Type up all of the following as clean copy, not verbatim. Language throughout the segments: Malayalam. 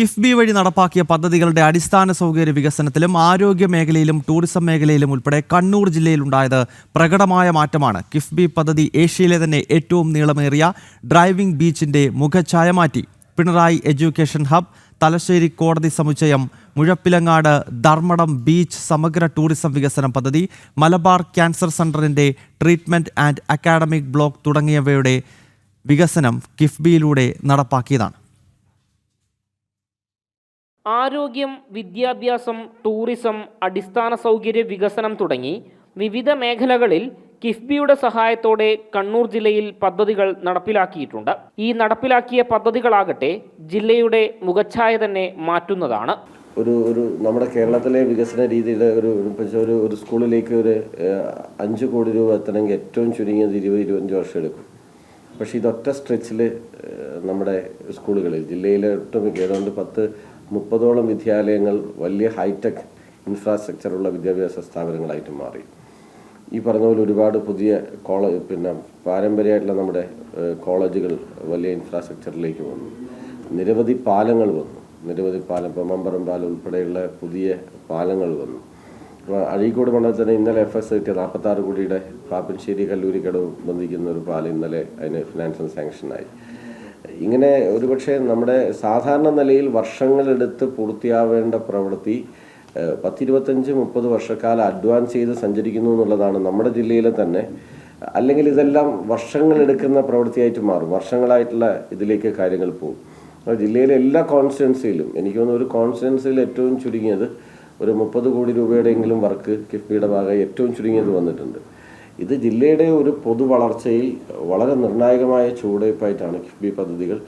കിഫ്ബി വഴി നടപ്പാക്കിയ പദ്ധതികളുടെ അടിസ്ഥാന സൗകര്യ വികസനത്തിലും ആരോഗ്യ മേഖലയിലും ടൂറിസം മേഖലയിലും ഉൾപ്പെടെ കണ്ണൂർ ജില്ലയിലുണ്ടായത് പ്രകടമായ മാറ്റമാണ്. കിഫ്ബി പദ്ധതി ഏഷ്യയിലെ തന്നെ ഏറ്റവും നീളമേറിയ ഡ്രൈവിംഗ് ബീച്ചിന്റെ മുഖഛായ മാറ്റി. പിണറായി എഡ്യൂക്കേഷൻ ഹബ്, തലശ്ശേരി കോടതി സമുച്ചയം, മുഴപ്പിലങ്ങാട് ധർമ്മടം ബീച്ച് സമഗ്ര ടൂറിസം വികസനം പദ്ധതി, മലബാർ ക്യാൻസർ സെന്ററിന്റെ ട്രീറ്റ്മെന്റ് ആൻഡ് അക്കാഡമിക് ബ്ലോക്ക് തുടങ്ങിയവയുടെ വികസനം കിഫ്ബിയിലൂടെ നടപ്പാക്കിയതാണ്. ആരോഗ്യം, വിദ്യാഭ്യാസം, ടൂറിസം, അടിസ്ഥാന സൗകര്യ വികസനം തുടങ്ങി വിവിധ മേഖലകളിൽ കിഫ്ബിയുടെ സഹായത്തോടെ കണ്ണൂർ ജില്ലയിൽ പദ്ധതികൾ നടപ്പിലാക്കിയിട്ടുണ്ട്. ഈ നടപ്പിലാക്കിയ പദ്ധതികളാകട്ടെ ജില്ലയുടെ മുഖച്ഛായ തന്നെ മാറ്റുന്നതാണ്. ഒരു നമ്മുടെ കേരളത്തിലെ വികസന രീതിയുടെ ഒരു സ്കൂളിലേക്ക് ഒരു 5 കോടി രൂപ എത്തണമെങ്കിൽ ഏറ്റവും ചുരുങ്ങിയത് 20-25 വർഷം എടുക്കും. പക്ഷേ ഇതൊറ്റ സ്ട്രെച്ചിൽ നമ്മുടെ സ്കൂളുകളിൽ ജില്ലയിലെ ഒട്ടുമിക്ക ഏതാണ്ട് 10-30ഓളം വിദ്യാലയങ്ങൾ വലിയ ഹൈടെക് ഇൻഫ്രാസ്ട്രക്ചറുള്ള വിദ്യാഭ്യാസ സ്ഥാപനങ്ങളായിട്ട് മാറി. ഈ പറഞ്ഞ പോലെ ഒരുപാട് പുതിയ പാരമ്പര്യമായിട്ടുള്ള നമ്മുടെ കോളേജുകൾ വലിയ ഇൻഫ്രാസ്ട്രക്ചറിലേക്ക് വന്നു. നിരവധി പാലങ്ങൾ വന്നു. ഇപ്പോൾ മമ്പറം പാലം ഉൾപ്പെടെയുള്ള പുതിയ പാലങ്ങൾ വന്നു. അഴീക്കോട് മണ്ഡലത്തിന് ഇന്നലെ FS കിട്ടിയ 46 കോടിയുടെ പാപ്പൻശ്ശേരി കല്ലൂരിക്കടവ് ബന്ധിക്കുന്ന ഒരു പാലം ഇന്നലെ അതിന് ഫിനാൻഷ്യൽ സാങ്ഷനായി. ഇങ്ങനെ ഒരുപക്ഷെ നമ്മുടെ സാധാരണ നിലയിൽ വർഷങ്ങളെടുത്ത് പൂർത്തിയാവേണ്ട പ്രവൃത്തി 10-25-30 വർഷക്കാലം അഡ്വാൻസ് ചെയ്ത് സഞ്ചരിക്കുന്നു എന്നുള്ളതാണ് നമ്മുടെ ജില്ലയിലെ തന്നെ. അല്ലെങ്കിൽ ഇതെല്ലാം വർഷങ്ങളെടുക്കുന്ന പ്രവൃത്തിയായിട്ട് മാറും. വർഷങ്ങളായിട്ടുള്ള ഇതിലേക്ക് കാര്യങ്ങൾ പോകും. ജില്ലയിലെ എല്ലാ കോൺസ്റ്റിറ്റ്യുവൻസിയിലും എനിക്ക് തോന്നുന്നു ഒരു കോൺസ്റ്റിറ്റ്യുവൻസിയിൽ ഏറ്റവും ചുരുങ്ങിയത് ഒരു 30 കോടി രൂപയുടെയെങ്കിലും വർക്ക് കിഫ്ബിയുടെ ഭാഗമായി ഏറ്റവും ചുരുങ്ങിയത് വന്നിട്ടുണ്ട്. ഇത് ജില്ലയുടെ ഒരു പൊതു വളർച്ചയിൽ വളരെ നിർണായകമായ ചുവടുവയ്പായിട്ടാണ് കിഫ്ബി പദ്ധതികൾ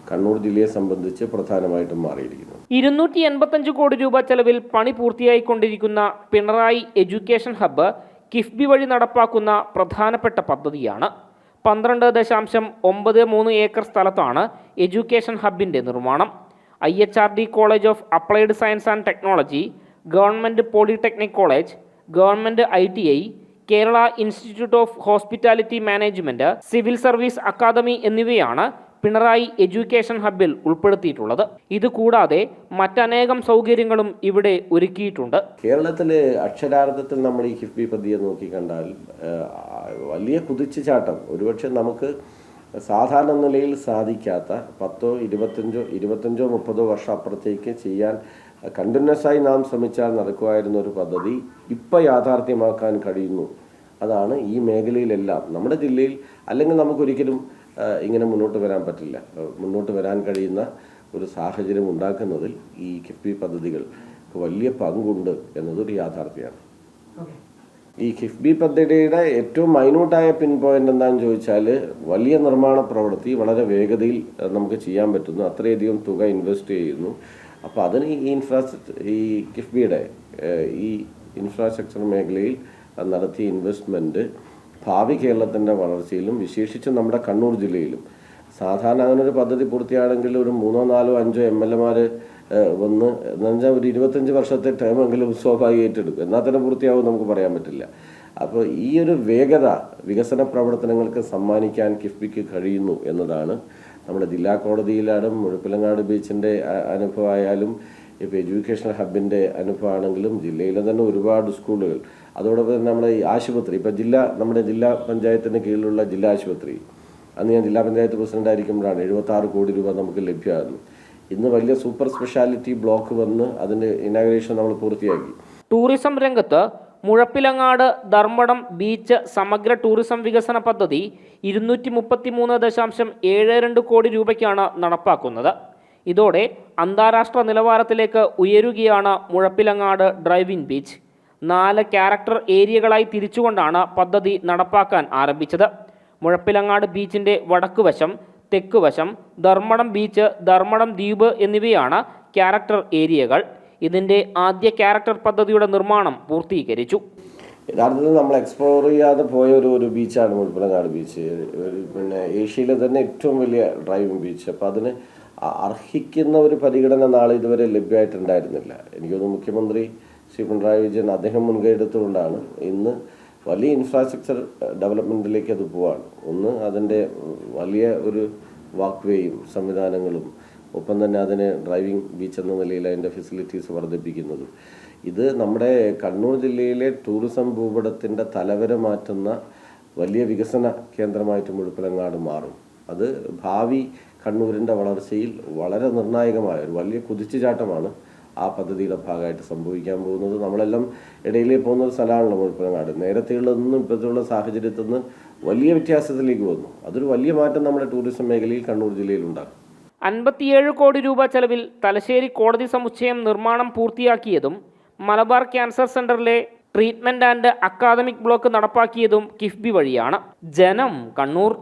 കണ്ണൂർ ജില്ലയെ സംബന്ധിച്ച് പ്രധാനമായിട്ടും മാറിയിരിക്കുന്നത്. 285 കോടി രൂപ ചെലവിൽ പണി പൂർത്തിയായിക്കൊണ്ടിരിക്കുന്ന പിണറായി എഡ്യൂക്കേഷൻ ഹബ്ബ് കിഫ്ബി വഴി നടപ്പാക്കുന്ന പ്രധാനപ്പെട്ട പദ്ധതിയാണ്. 12.93 ഏക്കർ സ്ഥലത്താണ് എഡ്യൂക്കേഷൻ ഹബിൻ്റെ നിർമ്മാണം. IHRD college of applied science and technology, government polytechnic college, government ITI, Kerala institute of hospitality management, civil service academy എന്നിവയാണ് പിണറായി എഡ്യൂക്കേഷൻ ഹബിൽ ഉൾപ്പെടുത്തിയിട്ടുള്ളത്. ഇതുകൂടാതെ മറ്റനേകം സൗകര്യങ്ങളും ഇവിടെ ഒരുക്കിയിട്ടുണ്ട്. കേരളത്തിലെ അക്ഷരാർത്ഥത്തിൽ നമ്മൾ ഈ കിഫ്ബി പദ്ധതിയെ നോക്കിക്കണ്ടാൽ വലിയ കുതിച്ചുചാട്ടം ഒരുപക്ഷെ നമുക്ക് സാധാരണ നിലയിൽ സാധിക്കാത്ത 10-25-30 വർഷം അപ്പുറത്തേക്ക് ചെയ്യാൻ കണ്ടിന്യൂസ് ആയി നാം ശ്രമിച്ചാൽ നടക്കുമായിരുന്ന ഒരു പദ്ധതി ഇപ്പം യാഥാർത്ഥ്യമാക്കാൻ കഴിയുന്നു. അതാണ് ഈ മേഖലയിലെല്ലാം നമ്മുടെ ജില്ലയിൽ അല്ലെങ്കിൽ നമുക്കൊരിക്കലും ഇങ്ങനെ മുന്നോട്ട് വരാൻ പറ്റില്ല. മുന്നോട്ട് വരാൻ കഴിയുന്ന ഒരു സാഹചര്യം ഉണ്ടാക്കുന്നതിൽ ഈ കിഫ്ബി പദ്ധതികൾക്ക് വലിയ പങ്കുണ്ട് എന്നതൊരു യാഥാർത്ഥ്യമാണ്. ഈ കിഫ്ബി പദ്ധതിയുടെ ഏറ്റവും മൈന്യൂട്ടായ പിൻ പോയിന്റ് എന്താണെന്ന് ചോദിച്ചാൽ വലിയ നിർമ്മാണ പ്രവൃത്തി വളരെ വേഗതയിൽ നമുക്ക് ചെയ്യാൻ പറ്റുന്നു. അത്രയധികം തുക ഇൻവെസ്റ്റ് ചെയ്യുന്നു. അപ്പോൾ അതിന് ഈ കിഫ്ബിയുടെ ഈ ഇൻഫ്രാസ്ട്രക്ചർ മേഖലയിൽ നടത്തിയ ഇൻവെസ്റ്റ്മെൻറ്റ് ഭാവി കേരളത്തിൻ്റെ വളർച്ചയിലും വിശേഷിച്ചും നമ്മുടെ കണ്ണൂർ ജില്ലയിലും സാധാരണ അങ്ങനൊരു പദ്ധതി പൂർത്തിയാണെങ്കിൽ ഒരു 3-4-5 MLA വന്ന് എന്ന് വെച്ചാൽ ഒരു 25 വർഷത്തെ ടൈമെങ്കിലും സ്വാഭാവികമായിട്ട് എടുക്കും. എന്നാൽ തന്നെ പൂർത്തിയാവും നമുക്ക് പറയാൻ പറ്റില്ല. അപ്പോൾ ഈ ഒരു വേഗത വികസന പ്രവർത്തനങ്ങൾക്ക് സമ്മാനിക്കാൻ കിഫ്ബിക്ക് കഴിയുന്നു എന്നതാണ് നമ്മുടെ ജില്ലാ കോടതിയിലാണ് മുഴപ്പിലങ്ങാട് ബീച്ചിൻ്റെ അനുഭവമായാലും ഇപ്പോൾ എഡ്യൂക്കേഷണൽ ഹബിൻ്റെ അനുഭവമാണെങ്കിലും ജില്ലയിലെ തന്നെ ഒരുപാട് സ്കൂളുകൾ, അതോടൊപ്പം തന്നെ നമ്മുടെ ഈ ആശുപത്രി, ഇപ്പോൾ നമ്മുടെ ജില്ലാ പഞ്ചായത്തിന് കീഴിലുള്ള ജില്ലാ ആശുപത്രി, അന്ന് ഞാൻ ജില്ലാ പഞ്ചായത്ത് പ്രസിഡന്റ് ആയിരിക്കുമ്പോഴാണ് 76 കോടി രൂപ നമുക്ക് ലഭ്യമാകുന്നു. ഇന്ന് വലിയ സൂപ്പർ സ്പെഷ്യാലിറ്റി ബ്ലോക്ക് വന്ന് അതിൻ്റെ ഇനാഗുറേഷൻ നമ്മൾ പൂർത്തിയാക്കി. ടൂറിസം രംഗത്ത് മുഴപ്പിലങ്ങാട് ധർമ്മടം ബീച്ച് സമഗ്ര ടൂറിസം വികസന പദ്ധതി 233.72 കോടി രൂപയ്ക്കാണ് നടപ്പാക്കുന്നത്. ഇതോടെ അന്താരാഷ്ട്ര നിലവാരത്തിലേക്ക് ഉയരുകയാണ് മുഴപ്പിലങ്ങാട് ഡ്രൈവിംഗ് ബീച്ച്. 4 ക്യാരക്ടർ ഏരിയകളായി തിരിച്ചുകൊണ്ടാണ് പദ്ധതി നടപ്പാക്കാൻ ആരംഭിച്ചത്. മുഴപ്പിലങ്ങാട് ബീച്ചിൻ്റെ വടക്കുവശം, തെക്കുവശം, ധർമ്മടം ബീച്ച്, ധർമ്മടം ദ്വീപ് എന്നിവയാണ് ക്യാരക്ടർ ഏരിയകൾ. ഇതിൻ്റെ ആദ്യ ക്യാരക്ടർ പദ്ധതിയുടെ നിർമ്മാണം പൂർത്തീകരിച്ചു. യഥാർത്ഥത്തിൽ നമ്മൾ എക്സ്പ്ലോർ ചെയ്യാതെ പോയ ഒരു ബീച്ചാണ് മുഴപ്പിലങ്ങാട് ബീച്ച്. പിന്നെ ഏഷ്യയിലെ തന്നെ ഏറ്റവും വലിയ ഡ്രൈവിംഗ് ബീച്ച്. അപ്പോൾ അതിന് അർഹിക്കുന്ന ഒരു പരിഗണന നാളെ ഇതുവരെ ലഭ്യമായിട്ടുണ്ടായിരുന്നില്ല. എനിക്ക് തോന്നുന്നു മുഖ്യമന്ത്രി ശ്രീ പിണറായി വിജയൻ അദ്ദേഹം മുൻകൈ എടുത്തുകൊണ്ടാണ് ഇന്ന് വലിയ ഇൻഫ്രാസ്ട്രക്ചർ ഡെവലപ്മെൻറ്റിലേക്ക് അത് പോവാണ്. ഒന്ന് അതിൻ്റെ വലിയ ഒരു വാക്ക് വേയും സംവിധാനങ്ങളും ഒപ്പം തന്നെ അതിന് ഡ്രൈവിംഗ് ബീച്ച് എന്ന നിലയിൽ അതിൻ്റെ ഫെസിലിറ്റീസ് വർദ്ധിപ്പിക്കുന്നതും. ഇത് നമ്മുടെ കണ്ണൂർ ജില്ലയിലെ ടൂറിസം ഭൂപടത്തിൻ്റെ തലവര മാറ്റുന്ന വലിയ വികസന കേന്ദ്രമായിട്ട് മുഴുപ്പിലങ്ങാട് മാറും. അത് ഭാവി കണ്ണൂരിൻ്റെ വളർച്ചയിൽ വളരെ നിർണായകമായ ഒരു വലിയ കുതിച്ചുചാട്ടമാണ് ആ പദ്ധതിയുടെ ഭാഗമായിട്ട് സംഭവിക്കാൻ പോകുന്നത്. നമ്മളെല്ലാം ഇടയിലേ പോകുന്ന ഒരു സ്ഥലമാണല്ലോ മുഴുപ്പിലങ്ങാട്. നേരത്തെയുള്ളതൊന്നും ഇപ്പോഴത്തെയുള്ള സാഹചര്യത്തിൽ നിന്ന് വലിയ വ്യത്യാസത്തിലേക്ക് വന്നു. അതൊരു വലിയ മാറ്റം നമ്മുടെ ടൂറിസം മേഖലയിൽ കണ്ണൂർ ജില്ലയിൽ ഉണ്ടാകും. 57 കോടി രൂപ ചെലവിൽ തലശ്ശേരി കോടതി സമുച്ചയം നിർമ്മാണം പൂർത്തിയാക്കിയതും മലബാർ ക്യാൻസർ സെന്ററിലെ ട്രീറ്റ്മെന്റ് ആൻഡ് അക്കാദമിക് ബ്ലോക്ക് നടപ്പാക്കിയതും കിഫ്ബി വഴിയാണ്. ജനം, കണ്ണൂർ.